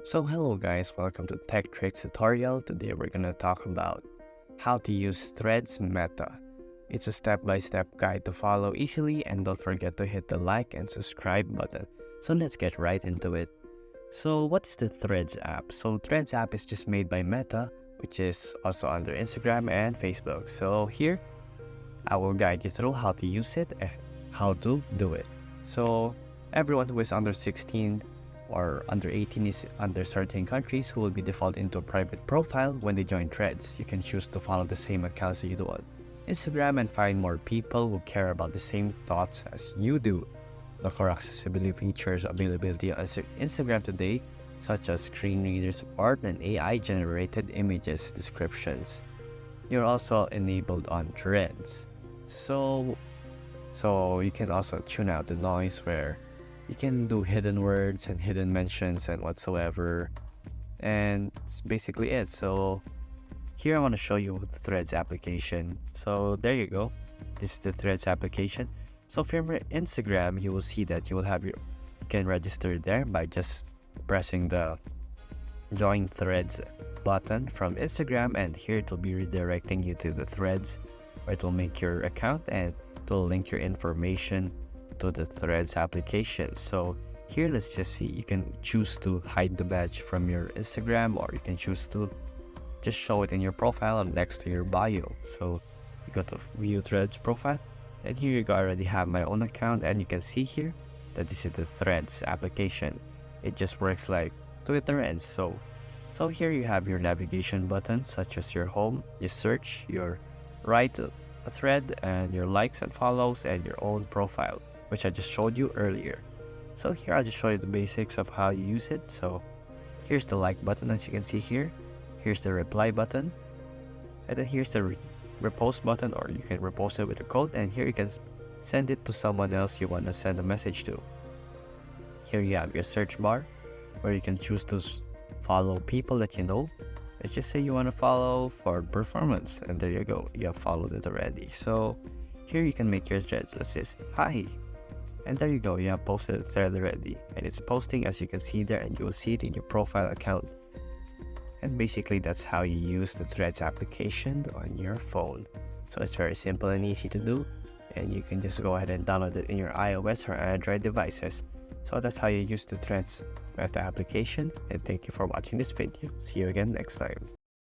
So hello guys, welcome to Tech Tricks tutorial. Today we're gonna talk about how to use Threads Meta. It's a step-by-step guide to follow easily, and don't forget to hit the like and subscribe button. So let's get right into it. So what is the Threads app? So Threads app is just made by Meta, which is also under Instagram and Facebook. So here I will guide you through how to use it and how to do it. So everyone who is under 16 or under 18 is under certain countries who will be default into a private profile when they join Threads. You can choose to follow the same accounts you do on Instagram and find more people who care about the same thoughts as you do. The core accessibility features availability on Instagram today, such as screen reader support and AI generated images descriptions. You're also enabled on Threads. So you can also tune out the noise where you can do hidden words and hidden mentions and whatsoever. And it's basically it. So here I want to show you the Threads application. So there you go. This is the Threads application. So from your Instagram, you will see that you can register there by just pressing the join Threads button from Instagram, and here it will be redirecting you to the Threads where it will make your account and it will link your information to the Threads application. So here, let's just see, you can choose to hide the badge from your Instagram, or you can choose to just show it in your profile and next to your bio. So you go to view Threads profile, and here you go. I already have my own account, and you can see here that this is the Threads application. It just works like Twitter. And so here you have your navigation buttons, such as your home, your search, your right a thread, and your likes and follows, and your own profile, which I just showed you earlier. So here I'll just show you the basics of how you use it. So here's the like button, as you can see here. Here's the reply button, and then here's the repost button, or you can repost it with a code, and here you can send it to someone else you want to send a message to. Here you have your search bar, where you can choose to follow people that you know. Let's just say you want to follow for performance, and there you go, you have followed it already. So here you can make your threads. Let's just hi, and there you go, you have posted a thread already, and it's posting, as you can see there, and you will see it in your profile account. And basically that's how you use the Threads application on your phone. So it's very simple and easy to do, and you can just go ahead and download it in your iOS or Android devices. So that's how you use the Threads Meta application, and thank you for watching this video. See you again next time.